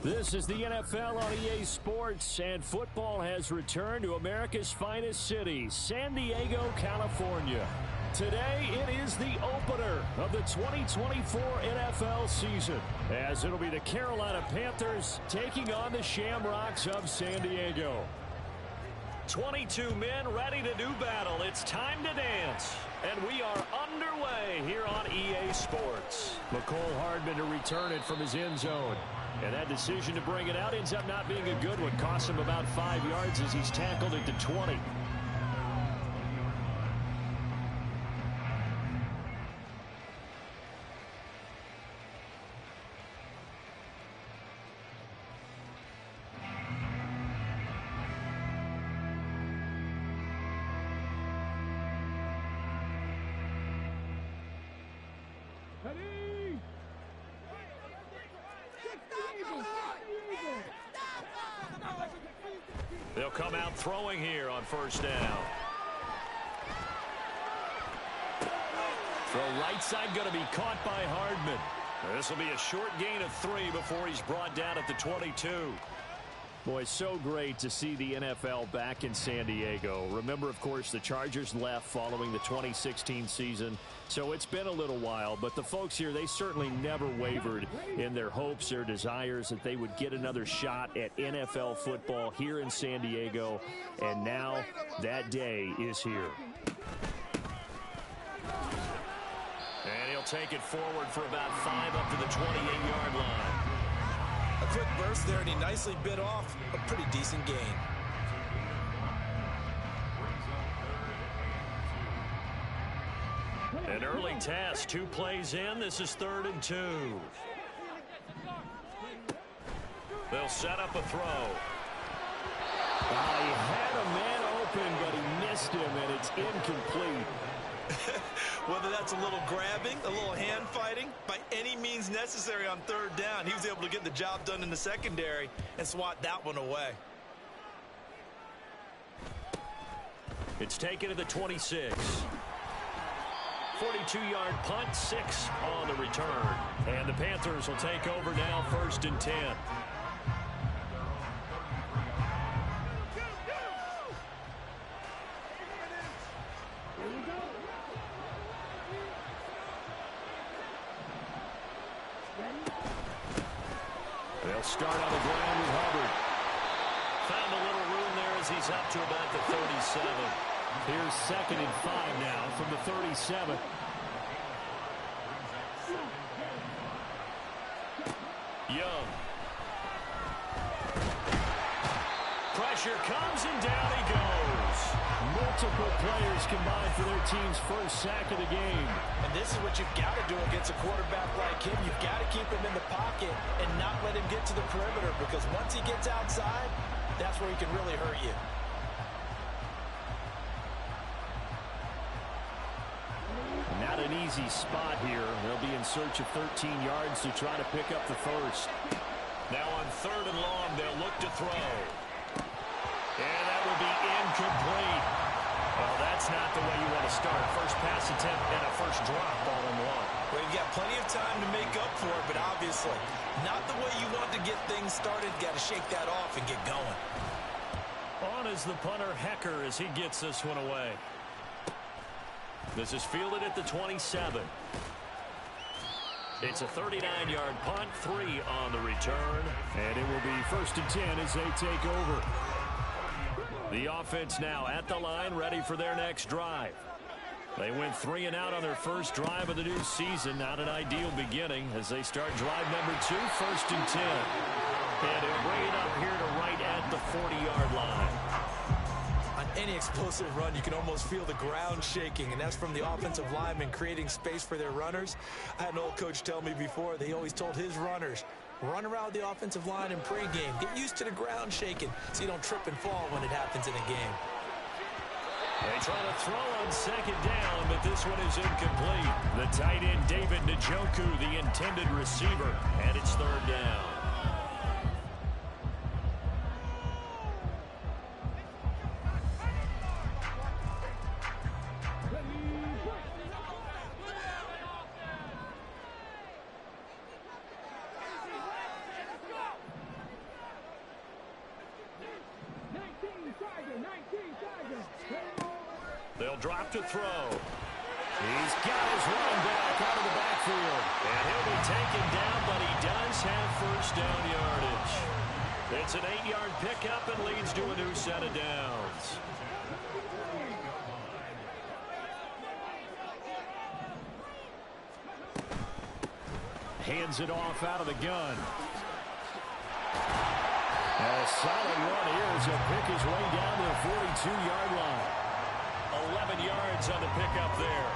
This is the NFL on EA Sports, and football has returned to America's finest city, San Diego, California. Today, it is the opener of the 2024 NFL season, as it'll be the Carolina Panthers taking on the Shamrocks of San Diego. 22 men ready to do battle. It's time to dance. And we are underway here on EA Sports. Mecole Hardman to return it from his end zone. And that decision to bring it out ends up not being a good one. Costs him about 5 yards as he's tackled it to 20. They'll come out throwing here on first down. Throw right side going to be caught by Hardman. This will be a short gain of 3 before he's brought down at the 22. Boy, so great to see the NFL back in San Diego. Remember, of course, the Chargers left following the 2016 season, so it's been a little while. But the folks here, they certainly never wavered in their hopes or desires that they would get another shot at NFL football here in San Diego. And now that day is here. And he'll take it forward for about 5 up to the 28-yard line. A quick burst there, and he nicely bit off a pretty decent gain. An early task, 2 plays in. This is 3rd and 2. They'll set up a throw. He had a man open, but he missed him, and it's incomplete. Whether that's a little grabbing, a little hand fighting, by any means necessary on 3rd down, he was able to get the job done in the secondary and swat that one away. It's taken to the 26. 42-yard punt, 6 on the return. And the Panthers will take over now, 1st and 10. They'll start on the ground with Hubbard. Found a little room there as he's up to about the 37. Here's 2nd and 5 now from the 37. Young. Pressure comes and down he goes. Multiple players combined for their team's first sack of the game. And this is what you've got to do against a quarterback like him. You've got to keep him in the pocket and not let him get to the perimeter, because once he gets outside, that's where he can really hurt you. Not an easy spot here. They'll be in search of 13 yards to try to pick up the first. Now on 3rd and long, they'll look to throw. And that will be incomplete. Well, that's not the way you want to start. First pass attempt and a first drop all in one. Well, you've got plenty of time to make up for it, but obviously not the way you want to get things started. Got to shake that off and get going. On is the punter, Hecker, as he gets this one away. This is fielded at the 27. It's a 39-yard punt, 3 on the return. And it will be 1st and 10 as they take over. The offense now at the line, ready for their next drive. They went 3 and out on their first drive of the new season. Not an ideal beginning as they start drive number 2, 1st and 10. And they'll bring it up here to right at the 40-yard line. On any explosive run, you can almost feel the ground shaking, and that's from the offensive linemen creating space for their runners. I had an old coach tell me before, they always told his runners, run around the offensive line in pregame. Get used to the ground shaking so you don't trip and fall when it happens in a game. They try to throw on 2nd down, but this one is incomplete. The tight end, David Njoku, the intended receiver, and it's 3rd down. They'll drop to throw. He's got his running back out of the backfield. And he'll be taken down, but he does have first down yardage. It's an 8-yard pickup and leads to a new set of downs. Hands it off out of the gun. And a solid run here as he'll pick his way down to the 42-yard line. 11 yards on the pickup there.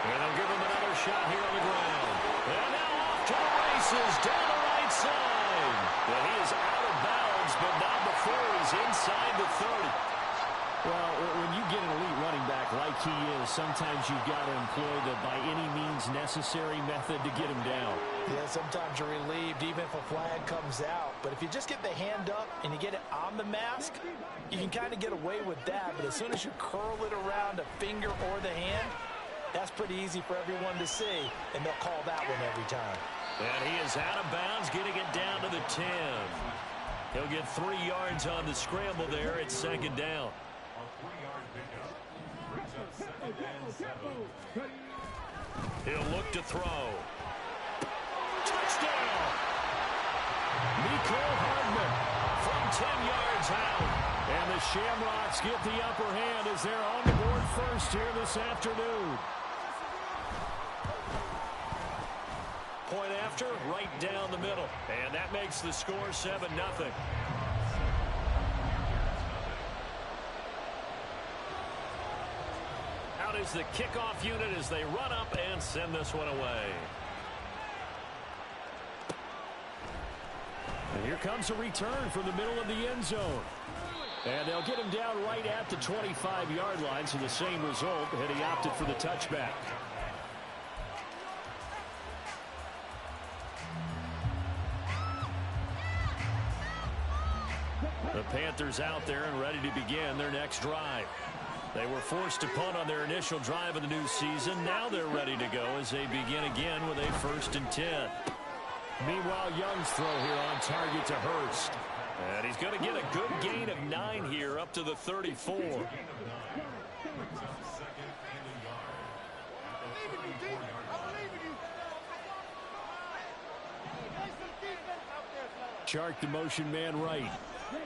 And they'll give him another shot here on the ground. And now off to the races down the right side. And he is out of bounds, but not before he's inside the 30. Well, when you get an elite running back like he is, sometimes you've got to employ the by any means necessary method to get him down. Yeah, sometimes you're relieved even if a flag comes out. But if you just get the hand up and you get it on the mask, you can kind of get away with that. But as soon as you curl it around a finger or the hand, that's pretty easy for everyone to see, and they'll call that one every time. And he is out of bounds, getting it down to the 10. He'll get 3 yards on the scramble there at second down. He'll look to throw. Touchdown! Mecole Hardman from 10 yards out. And the Shamrocks get the upper hand as they're on the board first here this afternoon. Point after, right down the middle. And that makes the score 7-0. Out is the kickoff unit as they run up and send this one away. And here comes a return from the middle of the end zone. And they'll get him down right at the 25-yard line, so the same result, and he opted for the touchback. The Panthers out there and ready to begin their next drive. They were forced to punt on their initial drive of the new season. Now they're ready to go as they begin again with a 1st and 10. Meanwhile, Young's throw here on target to Hurst. And he's going to get a good gain of 9 here up to the 34. Chark the motion man right.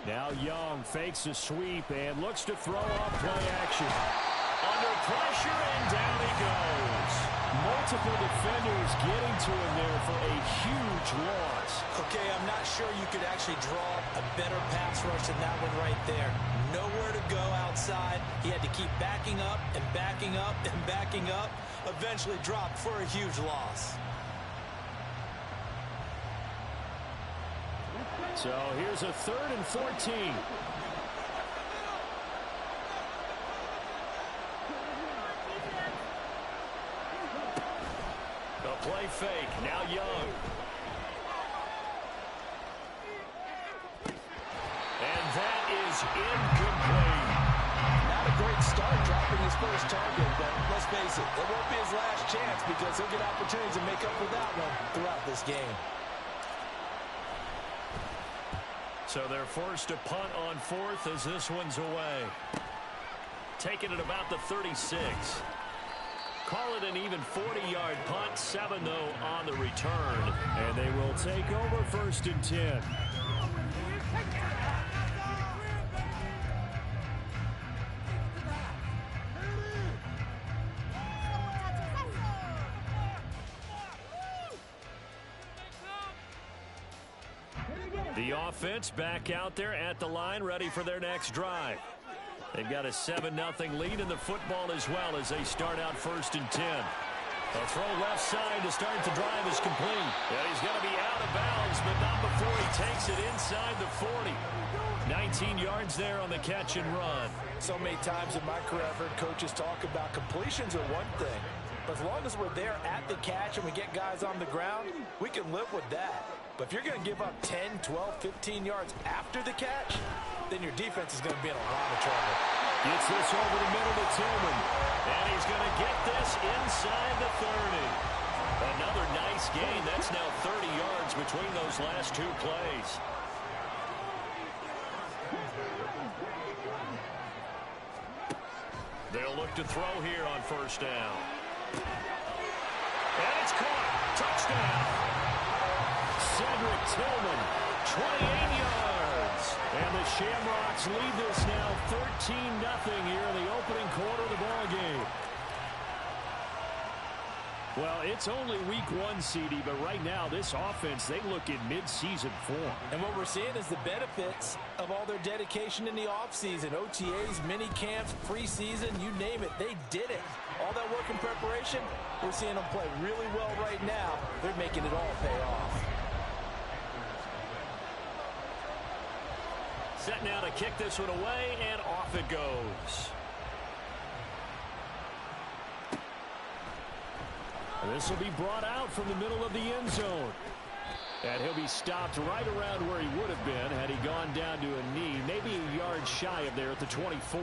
Now Young fakes a sweep and looks to throw off play action. Under pressure and down he goes. Multiple defenders getting to him there for a huge loss. Okay, I'm not sure you could actually draw a better pass rush than that one right there. Nowhere to go outside. He had to keep backing up and backing up and backing up. Eventually dropped for a huge loss. So here's a 3rd and 14. A play fake. Now Young. And that is incomplete. Not a great start dropping his first target, but let's face it, it won't be his last chance because he'll get opportunities to make up for that one throughout this game. So they're forced to punt on 4th as this one's away. Taking it about the 36. Call it an even 40-yard punt. 7, though, on the return. And they will take over 1st and 10. The offense back out there at the line, ready for their next drive. They've got a 7-0 lead in the football as well as they start out 1st and 10. A throw left side to start the drive is complete. And he's going to be out of bounds, but not before he takes it inside the 40. 19 yards there on the catch and run. So many times in my career I've heard coaches talk about completions are one thing. But as long as we're there at the catch and we get guys on the ground, we can live with that. But if you're going to give up 10, 12, 15 yards after the catch, then your defense is going to be in a lot of trouble. Gets this over the middle to Tillman. And he's going to get this inside the 30. Another nice gain. That's now 30 yards between those last two plays. They'll look to throw here on first down. And it's caught. Touchdown. Cedric Tillman, 28 yards. And the Shamrocks lead this now 13-0 here in the opening quarter of the ball game. Well, it's only week one, CD, but right now this offense, they look in mid-season form. And what we're seeing is the benefits of all their dedication in the offseason. OTAs, mini camps, preseason, you name it, they did it. All that work in preparation, we're seeing them play really well right now. They're making it all pay off. Set now to kick this one away, and off it goes. This will be brought out from the middle of the end zone. And he'll be stopped right around where he would have been had he gone down to a knee, maybe a yard shy of there at the 24.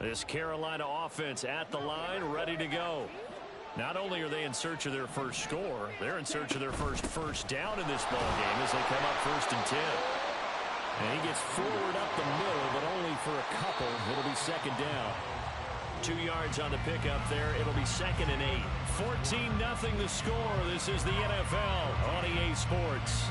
This Carolina offense at the line, ready to go. Not only are they in search of their first score, they're in search of their first down in this ball game as they come up 1st and 10. And he gets forward up the middle, but only for a couple. It'll be 2nd down. 2 yards on the pickup there. It'll be 2nd and 8. 14-0 the score. This is the NFL on EA Sports.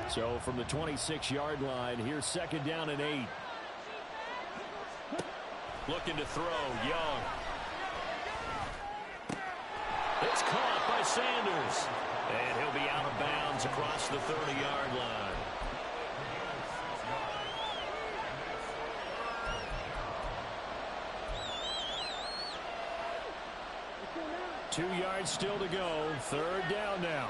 So from the 26-yard line, here's 2nd down and 8. Looking to throw, Young. It's caught by Sanders. And he'll be out of bounds across the 30-yard line. Two yards still to go. 3rd down now.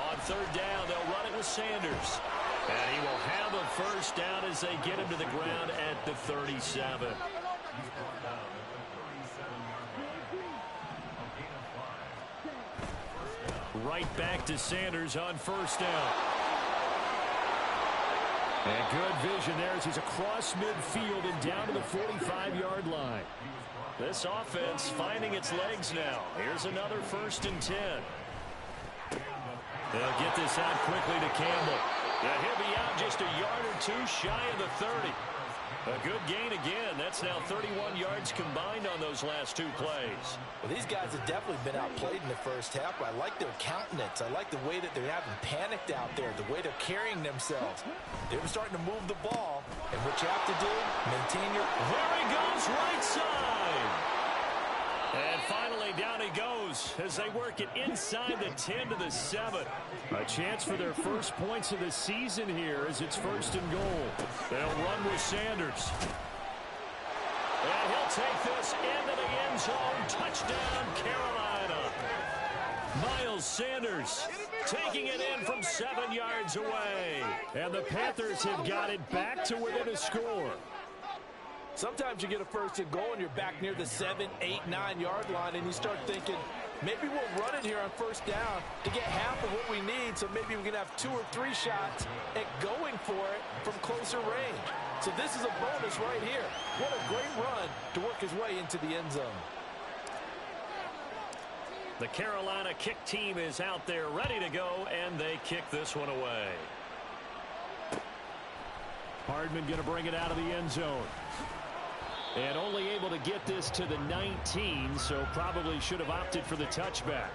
On 3rd down, they'll run it with Sanders. And he will have a first down as they get him to the ground at the 37. Right back to Sanders on 1st down. And good vision there as he's across midfield and down to the 45-yard line. This offense finding its legs now. Here's another 1st and 10. They'll get this out quickly to Campbell. Yeah, he'll be out just a yard or two shy of the 30. A good gain again. That's now 31 yards combined on those last 2 plays. Well, these guys have definitely been outplayed in the first half, but I like their countenance. I like the way that they haven't panicked out there, the way they're carrying themselves. They're starting to move the ball, and what you have to do, maintain your... There he goes, right side. And finally, down he goes as they work it inside the 10 to the 7. A chance for their first points of the season here as it's 1st and goal. They'll run with Sanders. And he'll take this into the end zone. Touchdown, Carolina. Miles Sanders taking it in from 7 yards away. And the Panthers have got it back to within a score. Sometimes you get a 1st and goal and you're back near the 7, 8, 9 yard line and you start thinking, Maybe we'll run it here on first down to get half of what we need, so maybe we can have 2 or 3 shots at going for it from closer range. So this is a bonus right here. What a great run to work his way into the end zone. The Carolina kick team is out there ready to go, and they kick this one away. Hardman going to bring it out of the end zone. And only able to get this to the 19, so probably should have opted for the touchback.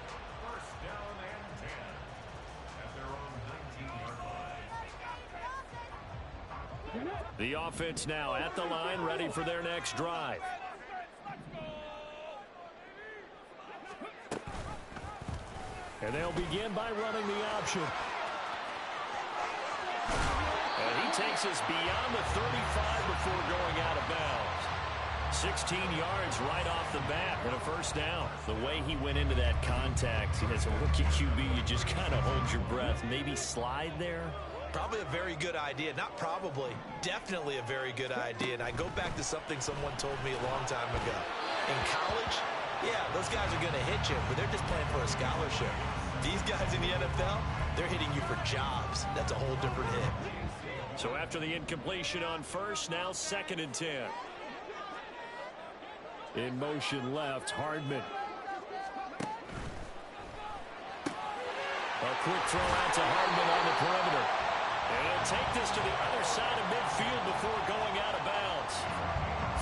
The offense now at the line, ready for their next drive. And they'll begin by running the option. And he takes us beyond the 35 before going out of bounds. 16 yards right off the bat and a first down. The way he went into that contact as a rookie QB, you just kind of hold your breath. Maybe slide there. Probably a very good idea. Not probably. Definitely a very good idea. And I go back to something someone told me a long time ago. In college, yeah, those guys are going to hit you, but they're just playing for a scholarship. These guys in the NFL, they're hitting you for jobs. That's a whole different hit. So after the incompletion on first, now 2nd and 10. In motion left, Hardman. A quick throw out to Hardman on the perimeter. And he'll take this to the other side of midfield before going out of bounds.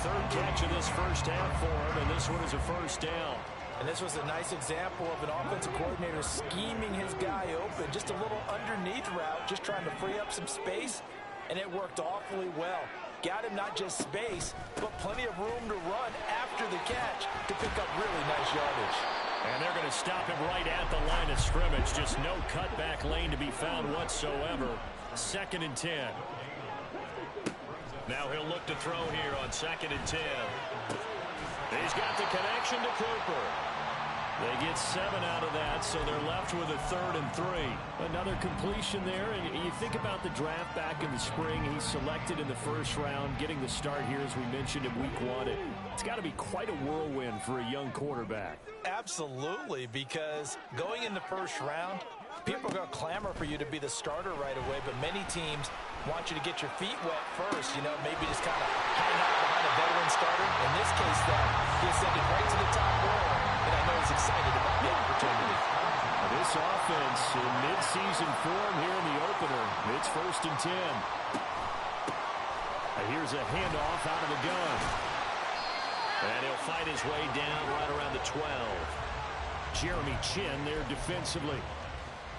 3rd catch of this first half for him, and this one is a first down. And this was a nice example of an offensive coordinator scheming his guy open. Just a little underneath route, just trying to free up some space, and it worked awfully well. Got him not just space, but plenty of room to run after the catch to pick up really nice yardage. And they're going to stop him right at the line of scrimmage. Just no cutback lane to be found whatsoever. 2nd and 10. Now he'll look to throw here on 2nd and 10. He's got the connection to Cooper. They get 7 out of that, so they're left with a 3rd and 3. Another completion there, and you think about the draft back in the spring. He's selected in the 1st round, getting the start here, as we mentioned, in week 1. It's got to be quite a whirlwind for a young quarterback. Absolutely, because going in the 1st round, people are going to clamor for you to be the starter right away, but many teams want you to get your feet wet first, maybe just kind of hang out behind a veteran starter. In this case, though, he ascended right to the top row, and I know he's excited about the opportunity. This offense in mid-season form here in the opener. It's 1st and 10. Here's a handoff out of the gun. And he'll fight his way down right around the 12. Jeremy Chinn there defensively.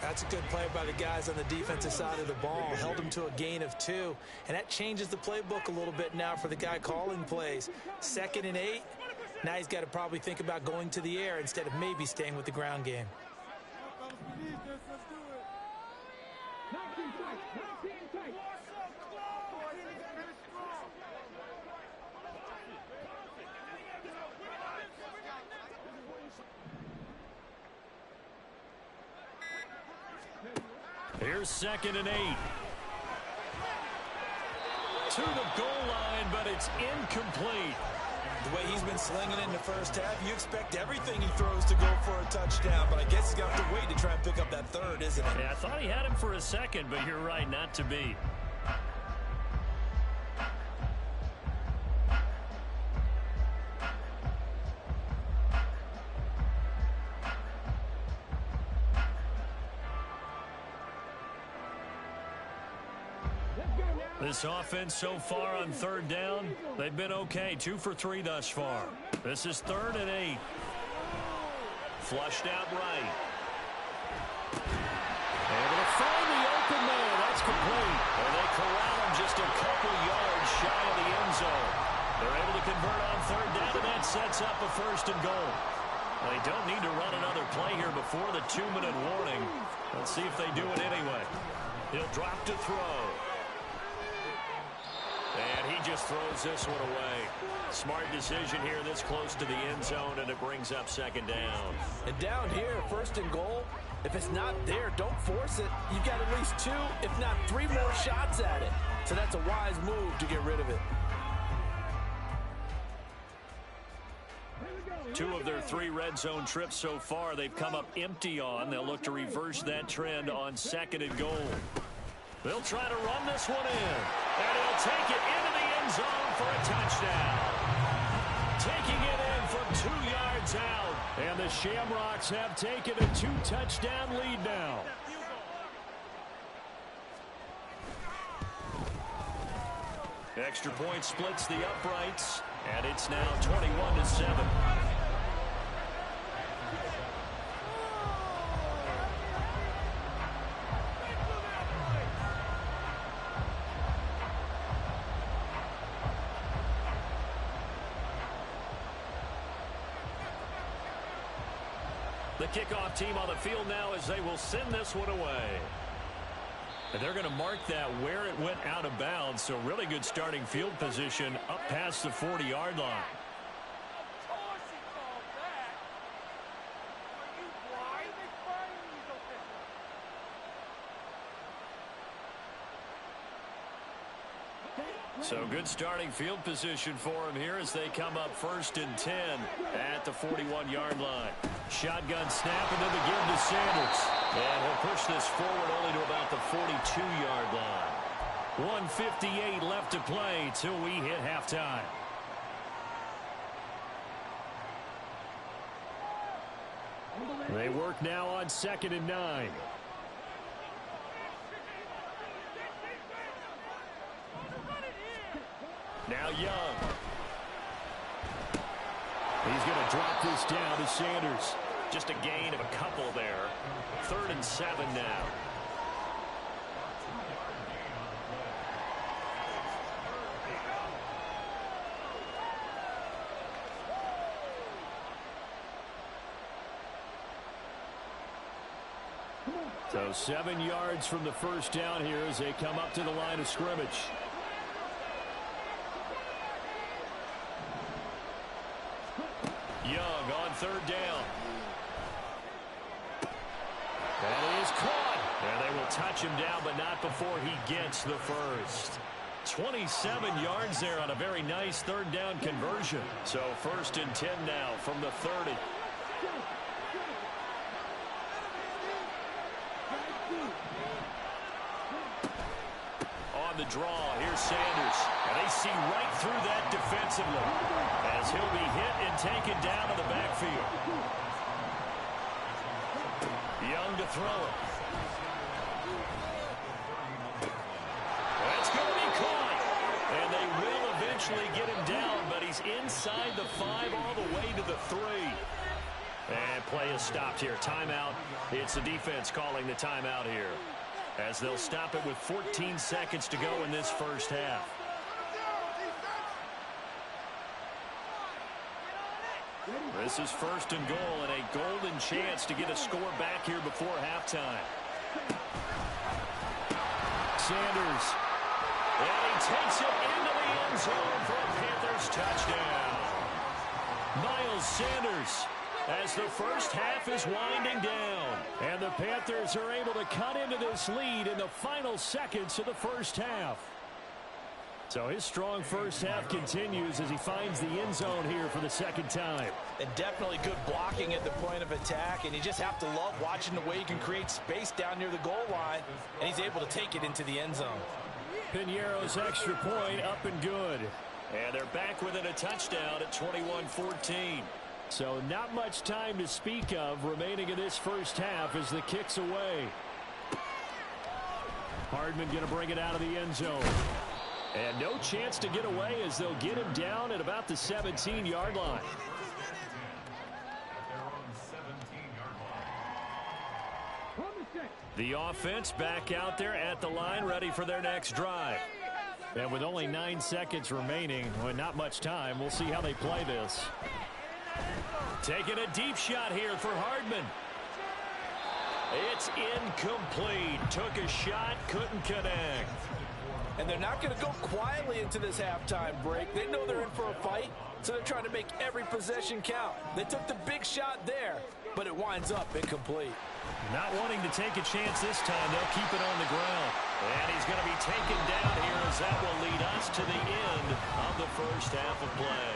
That's a good play by the guys on the defensive side of the ball. Held him to a gain of 2. And that changes the playbook a little bit now for the guy calling plays. 2nd and 8. Now he's got to probably think about going to the air instead of maybe staying with the ground game. Here's 2nd and 8. To the goal line, but it's incomplete. The way he's been slinging in the 1st half, you expect everything he throws to go for a touchdown, but I guess he's got to wait to try and pick up that 3rd, isn't it? Yeah, I thought he had him for a second, but you're right, not to be. This offense so far on 3rd down, they've been okay. 2 for 3 thus far. This is 3rd and 8. Flushed out right. Able to find the open man. That's complete. And they corral him just a couple yards shy of the end zone. They're able to convert on 3rd down, and that sets up a 1st and goal. Well, they don't need to run another play here before the 2-minute warning. Let's see if they do it anyway. He'll drop to throw. And he just throws this one away. Smart decision here this close to the end zone, and it brings up 2nd down. And down here, 1st and goal, if it's not there, don't force it. You've got at least 2, if not 3 more shots at it. So that's a wise move to get rid of it. 2 of their 3 red zone trips so far, they've come up empty on. They'll look to reverse that trend on 2nd and goal. They'll try to run this one in. And he'll take it into the end zone for a touchdown. Taking it in from 2 yards out. And the Shamrocks have taken a 2-touchdown lead now. Extra point splits the uprights. And it's now 21-7. The kickoff team on the field now as they will send this one away. And they're going to mark that where it went out of bounds. So really good starting field position up past the 40-yard line. So good starting field position for him here as they come up 1st and 10 at the 41-yard line. Shotgun snap and then the give to Sanders. And he'll push this forward only to about the 42-yard line. 1:58 left to play till we hit halftime. They work now on 2nd and 9. Now Young. He's going to drop this down to Sanders. Just a gain of a couple there. 3rd and 7 now. So 7 yards from the first down here as they come up to the line of scrimmage. Young on 3rd down. That is caught. And they will touch him down, but not before he gets the first. 27 yards there on a very nice 3rd down conversion. So 1st and 10 now from the 30. On the draw, here's Sanders. And they see right through that defensively as he'll be hit and taken down in the backfield. Young to throw it. That's going to be caught. And they will eventually get him down, but he's inside the 5 all the way to the 3. And play is stopped here. Timeout. It's the defense calling the timeout here, as they'll stop it with 14 seconds to go in this first half. This is 1st and goal and a golden chance to get a score back here before halftime. Sanders. And he takes it into the end zone for a Panthers touchdown. Miles Sanders, as the first half is winding down. And the Panthers are able to cut into this lead in the final seconds of the first half. So his strong first half continues as he finds the end zone here for the 2nd time. And definitely good blocking at the point of attack, and you just have to love watching the way he can create space down near the goal line, and he's able to take it into the end zone. Piñeiro's extra point up and good. And they're back within a touchdown at 21-14. So not much time to speak of remaining in this first half as the kick's away. Hardman going to bring it out of the end zone. And no chance to get away as they'll get him down at about the 17-yard line. The offense back out there at the line, ready for their next drive. And with only 9 seconds remaining, well, not much time, we'll see how they play this. Taking a deep shot here for Hardman. It's incomplete. Took a shot, couldn't connect. And they're not going to go quietly into this halftime break. They know they're in for a fight, so they're trying to make every possession count. They took the big shot there, but it winds up incomplete. Not wanting to take a chance this time, they'll keep it on the ground. And he's going to be taken down here as that will lead us to the end of the first half of play.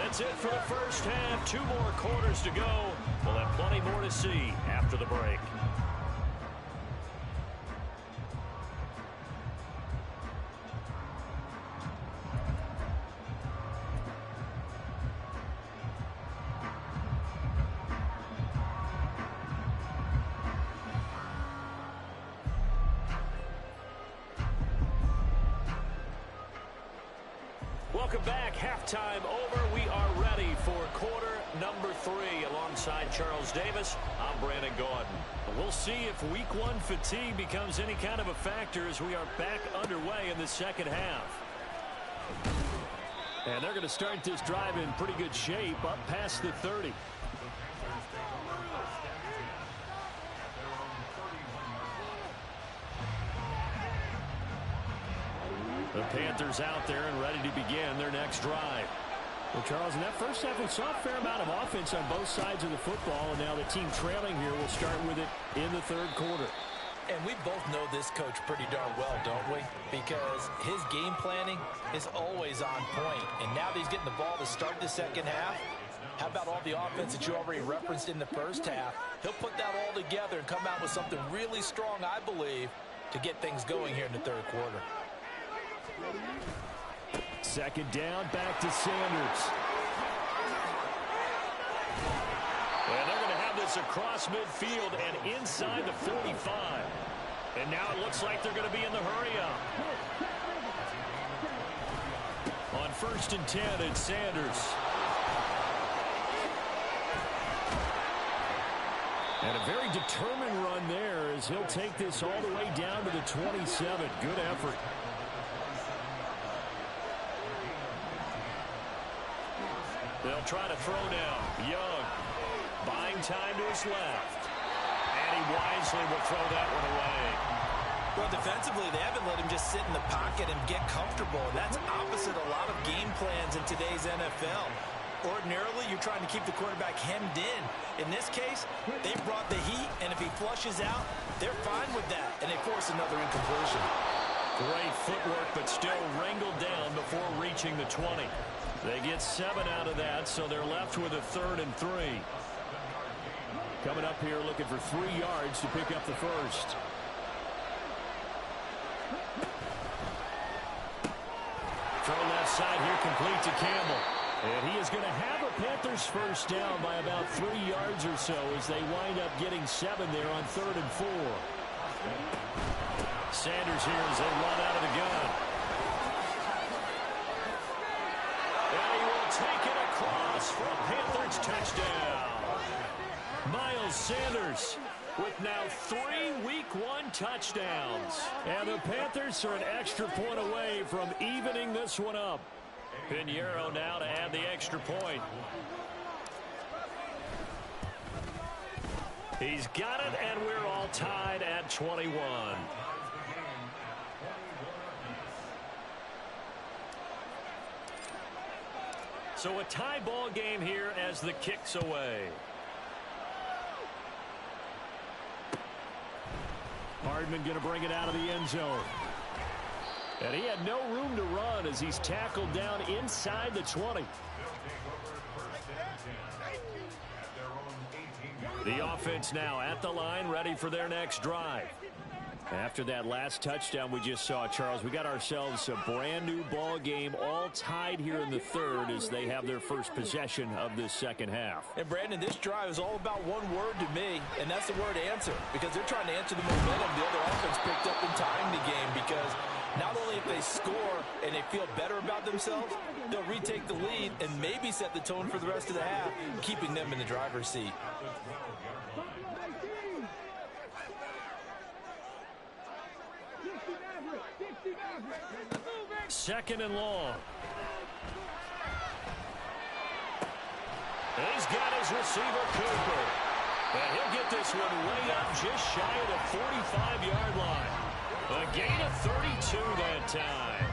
That's it for the first half. 2 more quarters to go. We'll have plenty more to see after the break. Welcome back. Halftime over. We are ready for quarter number 3. Alongside Charles Davis, I'm Brandon Gaudin. We'll see if week 1 fatigue becomes any kind of a factor as we are back underway in the second half. And they're going to start this drive in pretty good shape up past the 30. The Panthers out there and ready to begin their next drive. Well, Charles, in that first half, we saw a fair amount of offense on both sides of the football, and now the team trailing here will start with it in the third quarter. And we both know this coach pretty darn well, don't we? Because his game planning is always on point. And now that he's getting the ball to start the second half, how about all the offense that you already referenced in the first half? He'll put that all together and come out with something really strong, I believe, to get things going here in the third quarter. Second down, back to Sanders. And they're going to have this across midfield and inside the 45. And now it looks like they're going to be in the hurry-up. On 1st and 10, it's Sanders. And a very determined run there as he'll take this all the way down to the 27. Good effort. They'll try to throw now. Young buying time to his left. And he wisely will throw that one away. Well, defensively, they haven't let him just sit in the pocket and get comfortable. And that's opposite a lot of game plans in today's NFL. Ordinarily, you're trying to keep the quarterback hemmed in. In this case, they brought the heat, and if he flushes out, they're fine with that. And they force another incompletion. Great footwork, but still wrangled down before reaching the 20. They get 7 out of that, so they're left with a 3rd and 3. Coming up here looking for 3 yards to pick up the first. Throw left side here, complete to Campbell. And he is going to have a Panthers first down by about 3 yards or so as they wind up getting 7 there on 3rd and 4. Sanders here as they run out of the gun. And he will take it across for a Panthers touchdown. Miles Sanders with now 3 Week 1 touchdowns. And the Panthers are an extra point away from evening this one up. Pinheiro now to add the extra point. He's got it, and we're all tied at 21. So a tie ball game here as the kick's away. Hardman going to bring it out of the end zone. And he had no room to run as he's tackled down inside the 20. The offense now at the line, ready for their next drive. After that last touchdown we just saw, Charles, we got ourselves a brand new ball game, all tied here in the third as they have their first possession of this second half. And Brandon, this drive is all about one word to me, and that's the word answer, because they're trying to answer the momentum the other offense picked up in tying the game, because not only if they score and they feel better about themselves, they'll retake the lead and maybe set the tone for the rest of the half, keeping them in the driver's seat. Second and long. And he's got his receiver, Cooper. And he'll get this one way up just shy of the 45-yard line. A gain of 32 that time.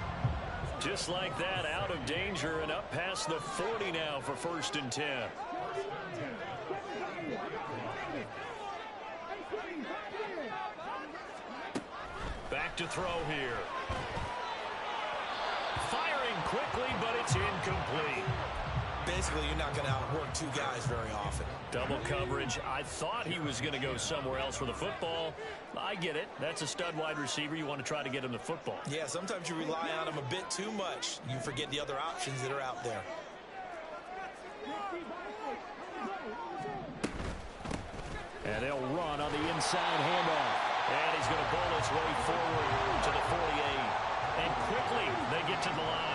Just like that, out of danger and up past the 40 now for 1st and 10. Back to throw here. Firing quickly, but it's incomplete. Basically, you're not going to outwork two guys very often. Double coverage. I thought he was going to go somewhere else with the football. I get it. That's a stud wide receiver. You want to try to get him the football. Yeah, sometimes you rely on him a bit too much. You forget the other options that are out there. And they'll run on the inside handoff. And he's going to bowl his way forward to the 48. And quickly, they get to the line.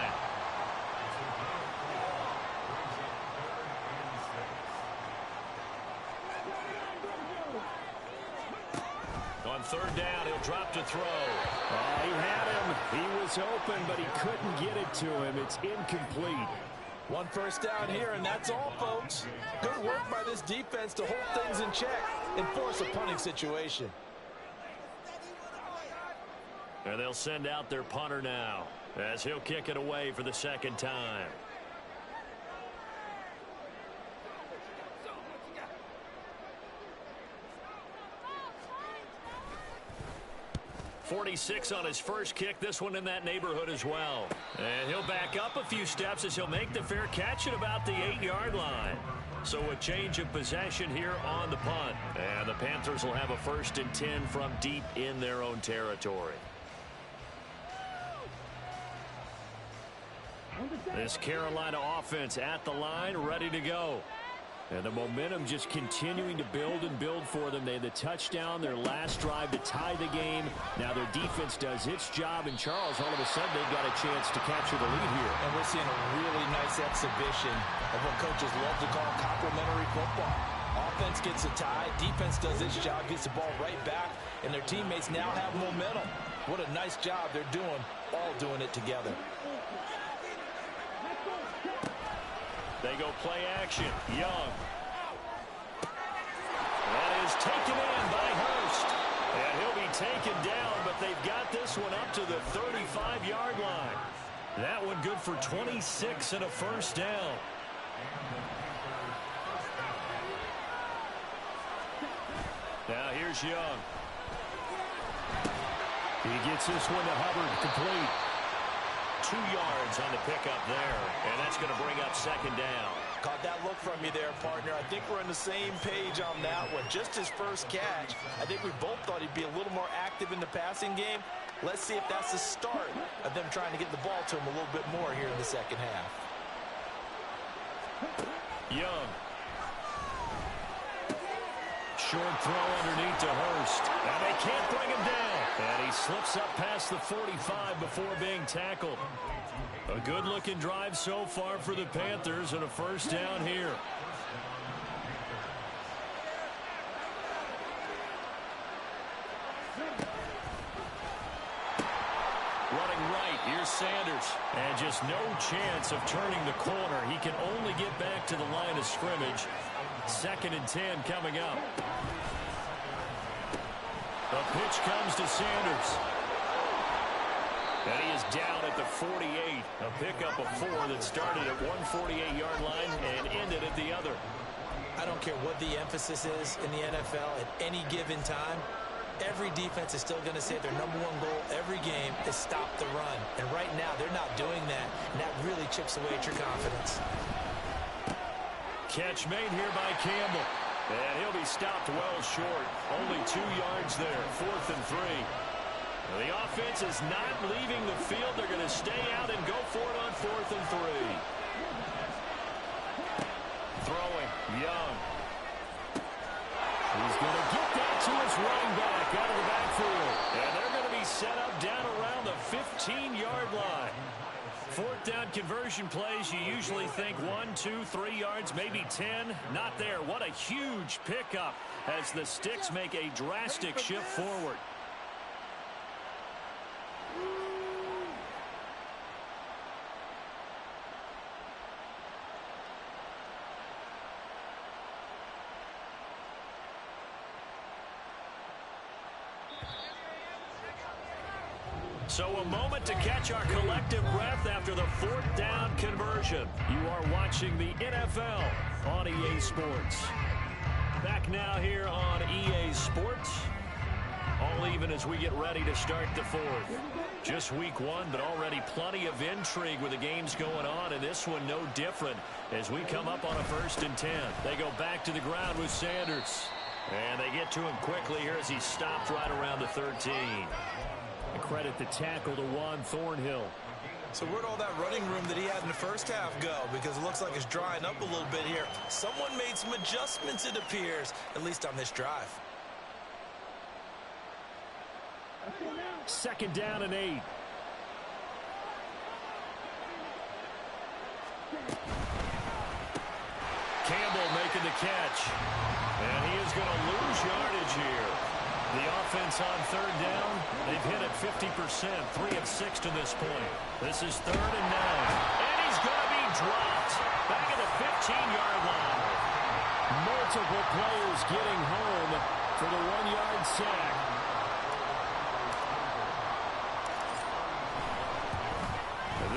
On third down, he'll drop to throw. He had him. He was open, but he couldn't get it to him. It's incomplete. One first down here, and that's all, folks. Good work by this defense to hold things in check and force a punting situation. And they'll send out their punter now as he'll kick it away for the second time. 46 on his first kick. This one in that neighborhood as well. And he'll back up a few steps as he'll make the fair catch at about the 8-yard line. So a change of possession here on the punt. And the Panthers will have a 1st and 10 from deep in their own territory. This Carolina offense at the line, ready to go. And the momentum just continuing to build and build for them. They had the touchdown, their last drive to tie the game. Now their defense does its job, and Charles, all of a sudden, they've got a chance to capture the lead here. And we're seeing a really nice exhibition of what coaches love to call complementary football. Offense gets a tie, defense does its job, gets the ball right back, and their teammates now have momentum. What a nice job they're doing, all doing it together. They go play action. Young. That is taken in by Hurst. And he'll be taken down, but they've got this one up to the 35-yard line. That one good for 26 and a first down. Now here's Young. He gets this one to Hubbard, complete. 2 yards on the pickup there, and that's going to bring up second down. Caught that look from you there, partner. I think we're on the same page on that one. Just his first catch. I think we both thought he'd be a little more active in the passing game. Let's see if that's the start of them trying to get the ball to him a little bit more here in the second half. Young. Short throw underneath to Hurst. And they can't bring him down. And he slips up past the 45 before being tackled. A good-looking drive so far for the Panthers and a first down here. Running right, here's Sanders. And just no chance of turning the corner. He can only get back to the line of scrimmage. 2nd and 10 coming up. The pitch comes to Sanders. And he is down at the 48. A pickup of 4 that started at one 48-yard line and ended at the other. I don't care what the emphasis is in the NFL at any given time. Every defense is still going to say their #1 goal every game is stop the run. And right now, they're not doing that. And that really chips away at your confidence. Catch made here by Campbell. And he'll be stopped well short. Only 2 yards there. 4th and 3. The offense is not leaving the field. They're going to stay out and go for it on 4th and 3. Throwing. Young. He's going to get that to his running back out of the backfield. And they're going to be set up down around the 15-yard line. 4th down conversion plays, you usually think 1, 2, 3 yards, maybe 10. Not there. What a huge pickup as the Sticks make a drastic shift forward. So a moment to catch our collective breath after the 4th down conversion. You are watching the NFL on EA Sports. Back now here on EA Sports. All even as we get ready to start the 4th. Just week one, but already plenty of intrigue with the games going on, and this one no different as we come up on a 1st and 10. They go back to the ground with Sanders. And they get to him quickly here as he stopped right around the 13. And credit the tackle to Juan Thornhill. So where'd all that running room that he had in the first half go? Because it looks like it's drying up a little bit here. Someone made some adjustments, it appears, at least on this drive. 2nd down and 8. Campbell making the catch. And he is going to lose yardage here. The offense on 3rd down, they've hit it 50%, 3 of 6 to this point. This is 3rd and 9. And he's going to be dropped back at the 15-yard line. Multiple players getting home for the 1-yard sack.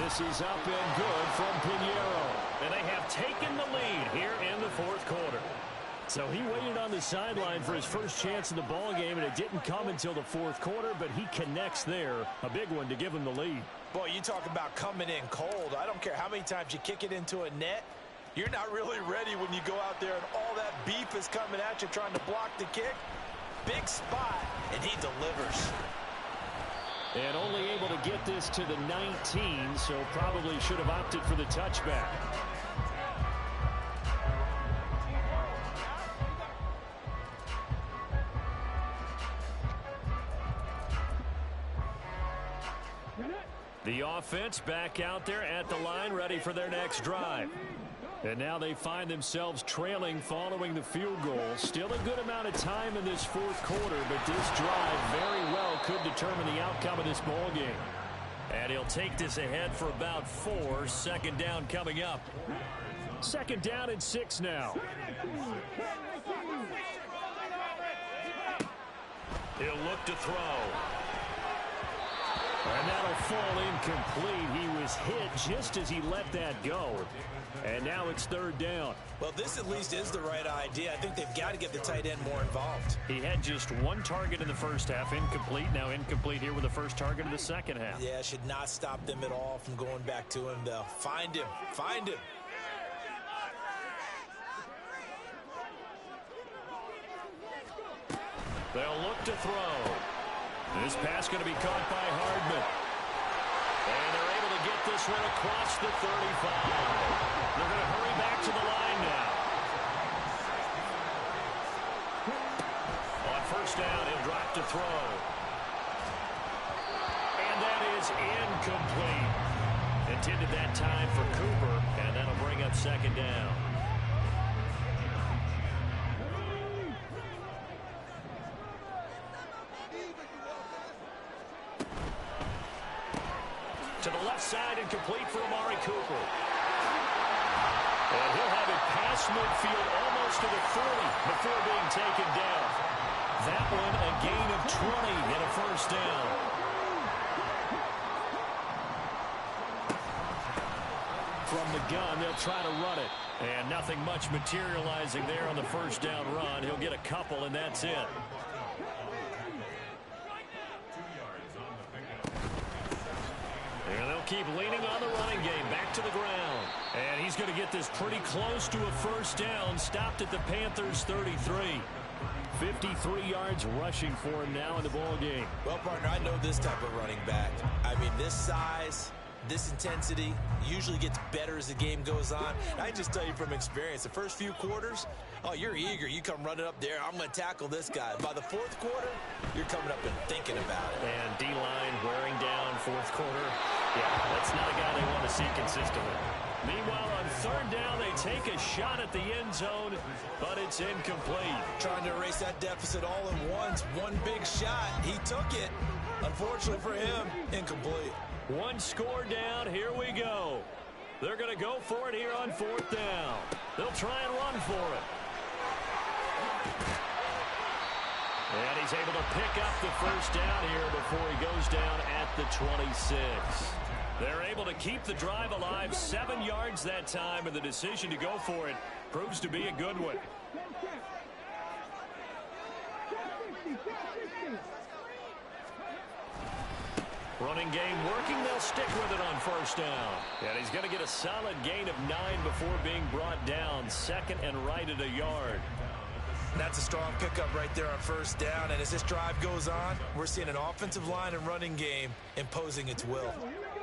This is up and good from Pinheiro. And they have taken the lead here in the 4th quarter. So he waited on the sideline for his first chance in the ball game, and it didn't come until the 4th quarter, but he connects there. A big one to give him the lead. Boy, you talk about coming in cold. I don't care how many times you kick it into a net. You're not really ready when you go out there and all that beef is coming at you trying to block the kick. Big spot, and he delivers. And only able to get this to the 19, so probably should have opted for the touchback. The offense back out there at the line, ready for their next drive. And now they find themselves trailing following the field goal. Still a good amount of time in this 4th quarter, but this drive very well could determine the outcome of this ball game. And he'll take this ahead for about 4. 2nd down coming up. 2nd down and 6 now. He'll look to throw. And that'll fall incomplete. He was hit just as he let that go. And now it's 3rd down. Well, this at least is the right idea. I think they've got to get the tight end more involved. He had just 1 target in the first half, incomplete. Now incomplete here with the first target in the second half. Yeah, should not stop them at all from going back to him, though. Find him. Find him. They'll look to throw. This pass going to be caught by Hardman. And they're able to get this one across the 35. They're going to hurry back to the line now. On 1st down, he'll drop to throw. And that is incomplete. Intended that time for Cooper, and that'll bring up 2nd down. To the left side and complete for Amari Cooper. And he'll have it past midfield almost to the 40 before being taken down. That one a gain of 20 and a 1st down. From the gun, they'll try to run it. And nothing much materializing there on the 1st down run. He'll get a couple, and that's it. And they'll keep leaning on the running game. Back to the ground. And he's going to get this pretty close to a 1st down. Stopped at the Panthers' 33. 53 yards rushing for him now in the ball game. Well, partner, I know this type of running back. I mean, this size, this intensity usually gets better as the game goes on. And I just tell you from experience, the first few quarters, oh, you're eager. You come running up there. I'm going to tackle this guy. By the 4th quarter, you're coming up and thinking about it. And D-line wearing down 4th quarter. Yeah, that's not a guy they want to see consistently. Meanwhile, on 3rd down, they take a shot at the end zone, but it's incomplete. Trying to erase that deficit all at once. One big shot. He took it. Unfortunately for him, incomplete. 1 score down. Here we go. They're going to go for it here on 4th down. They'll try and run for it. And he's able to pick up the 1st down here before he goes down at the 26. They're able to keep the drive alive. 7 yards that time, and the decision to go for it proves to be a good one. Running game working. They'll stick with it on first down. And he's going to get a solid gain of 9 before being brought down. Second and right at a yard. That's a strong pickup right there on first down. And as this drive goes on, we're seeing an offensive line and running game imposing its will.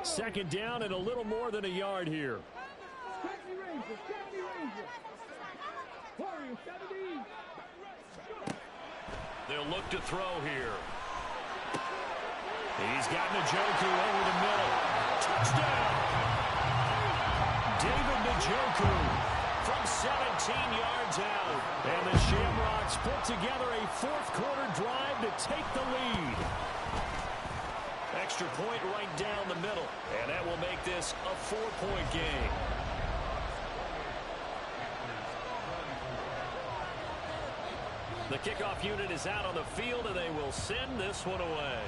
Second down and a little more than a yard here. They'll look to throw here. He's got Njoku over the middle. Touchdown! David Njoku from 17 yards out. And the Shamrocks put together a fourth-quarter drive to take the lead. Extra point right down the middle. And that will make this a 4-point game. The kickoff unit is out on the field, and they will send this one away.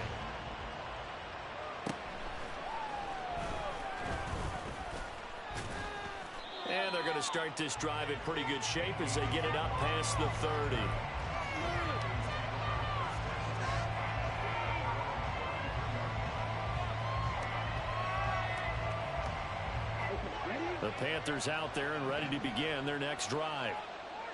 And they're going to start this drive in pretty good shape as they get it up past the 30. The Panthers out there and ready to begin their next drive.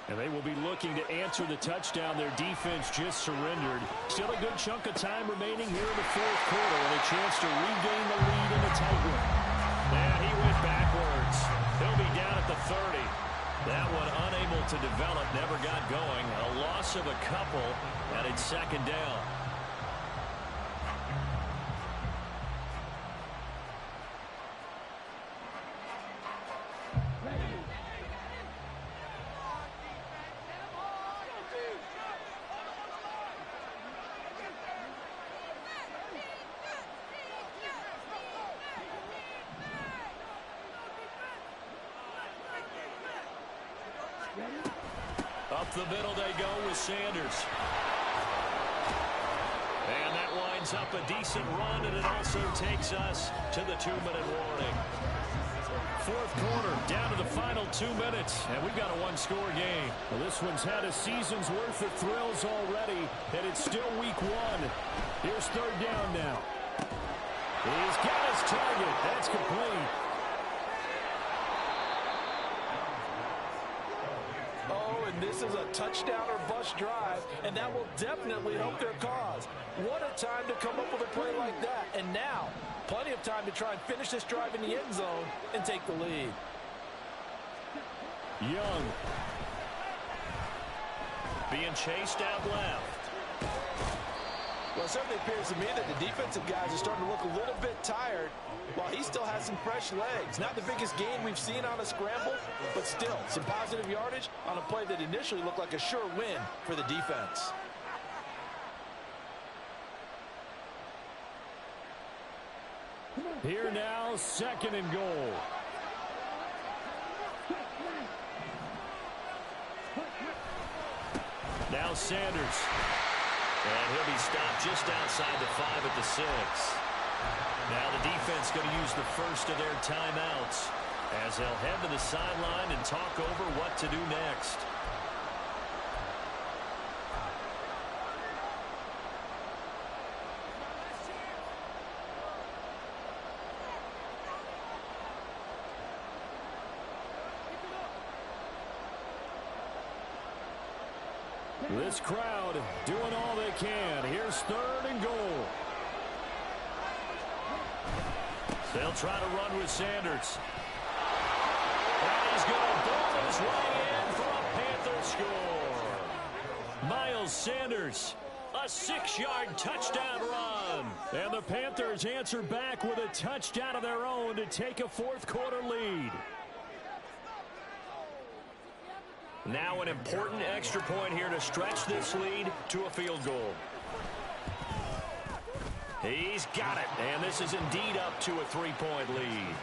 And they will be looking to answer the touchdown their defense just surrendered. Still a good chunk of time remaining here in the fourth quarter and a chance to regain the lead in a tight one. And he went backwards. He'll be down at the 30. That one unable to develop, never got going. A loss of a couple, and it's second down. Up the middle they go with Sanders. And that winds up a decent run, and it also takes us to the 2-minute warning. Fourth quarter, down to the final 2 minutes, and we've got a one-score game. Well, this one's had a season's worth of thrills already, and it's still week 1. Here's third down now. He's got his target. That's complete. This is a touchdown or bust drive, and that will definitely help their cause. What a time to come up with a play like that. And now, plenty of time to try and finish this drive in the end zone and take the lead. Young. Being chased out left. Well, it certainly appears to me that the defensive guys are starting to look a little bit tired while he still has some fresh legs. Not the biggest gain we've seen on a scramble, but still some positive yardage on a play that initially looked like a sure win for the defense. Here now, second and goal. Now Sanders. And he'll be stopped just outside the 5 at the 6. Now the defense going to use the first of their timeouts as they'll head to the sideline and talk over what to do next. This crowd doing all they can. Here's third and goal. They'll try to run with Sanders. And he's going to ball his way in for a Panther score. Miles Sanders, a 6-yard touchdown run. And the Panthers answer back with a touchdown of their own to take a fourth-quarter lead. Now an important extra point here to stretch this lead to a field goal. He's got it, and this is indeed up to a 3-point lead.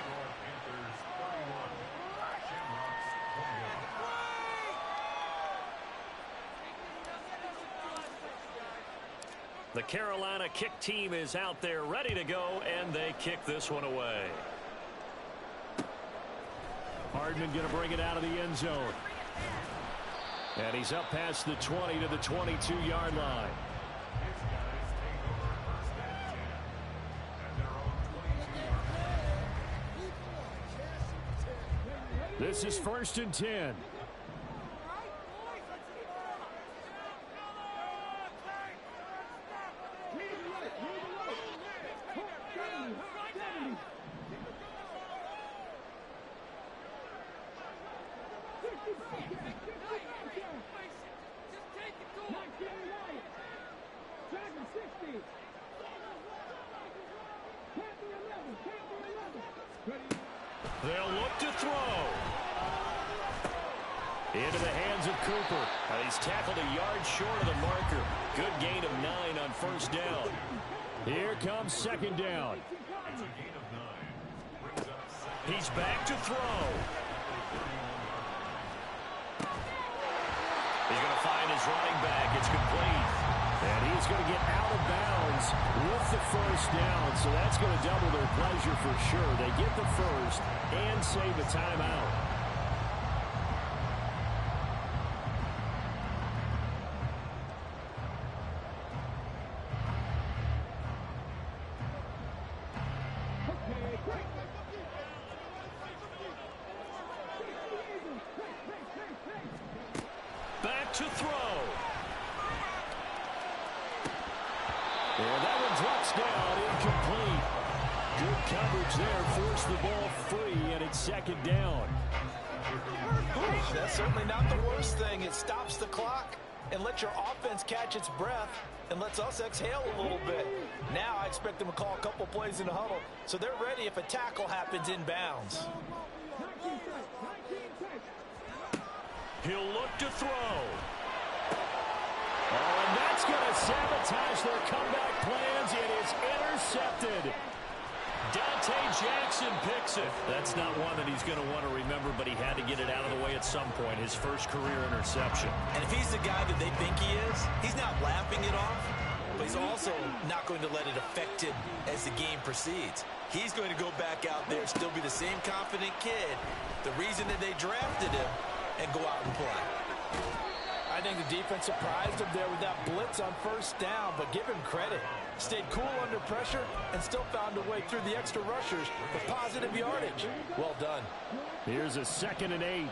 The Carolina kick team is out there ready to go, and they kick this one away. Hardman going to bring it out of the end zone. And he's up past the 20 to the 22-yard line. This is 1st and 10. They'll look to throw. Into the hands of Cooper. He's tackled a yard short of the marker. Good gain of 9 on 1st down. Here comes 2nd down. He's back to throw. He's going to find his running back. It's complete. And he's going to get out of bounds with the 1st down. So that's going to double their pleasure for sure. They get the 1st and save a timeout. Back to throw. And that one drops down, incomplete. Good coverage there, forced the ball free, and it's 2nd down. That's certainly not the worst thing. It stops the clock and lets your offense catch its breath and lets us exhale a little bit. Now I expect them to call a couple plays in the huddle so they're ready if a tackle happens inbounds. He'll look to throw. Oh, and that's going to sabotage their comeback plans. It is intercepted. Dante Jackson picks it. That's not one that he's going to want to remember, but he had to get it out of the way at some point. His first career interception. And if he's the guy that they think he is, he's not laughing it off, but he's also not going to let it affect him as the game proceeds. He's going to go back out there, still be the same confident kid, the reason that they drafted him, and go out and play. I think the defense surprised him there with that blitz on 1st down, but give him credit. Stayed cool under pressure and still found a way through the extra rushers for positive yardage. Well done. Here's a 2nd and 8.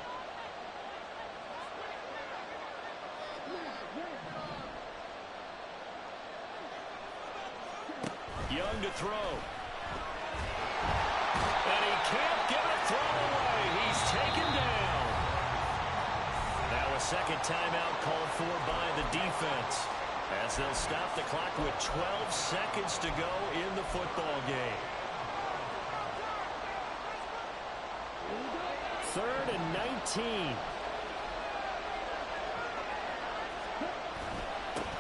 Young to throw. And he can't get a throw away. He's taken down. Now a 2nd timeout called for by the defense, as they'll stop the clock with 12 seconds to go in the football game. 3rd and 19.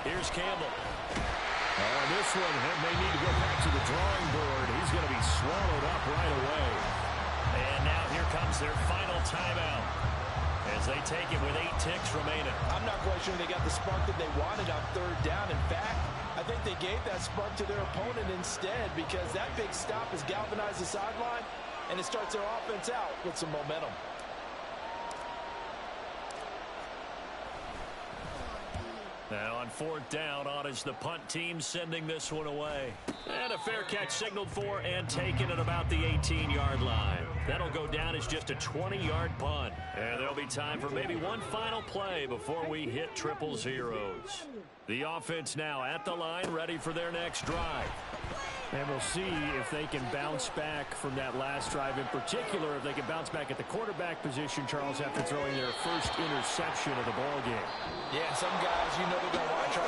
Here's Campbell. Oh, this one may need to go back to the drawing board. He's going to be swallowed up right away. And now here comes their final timeout, as they take it with 8 ticks remaining. I'm not quite sure they got the spark that they wanted on 3rd down. In fact, I think they gave that spark to their opponent instead, because that big stop has galvanized the sideline, and it starts their offense out with some momentum. Now on 4th down, on is the punt team sending this one away. And a fair catch signaled for and taken at about the 18-yard line. That'll go down as just a 20-yard punt. And there'll be time for maybe one final play before we hit triple zeros. The offense now at the line, ready for their next drive. And we'll see if they can bounce back from that last drive. In particular, if they can bounce back at the quarterback position, Charles, after throwing their first interception of the ball game. Yeah, some guys, you know they're going to want to try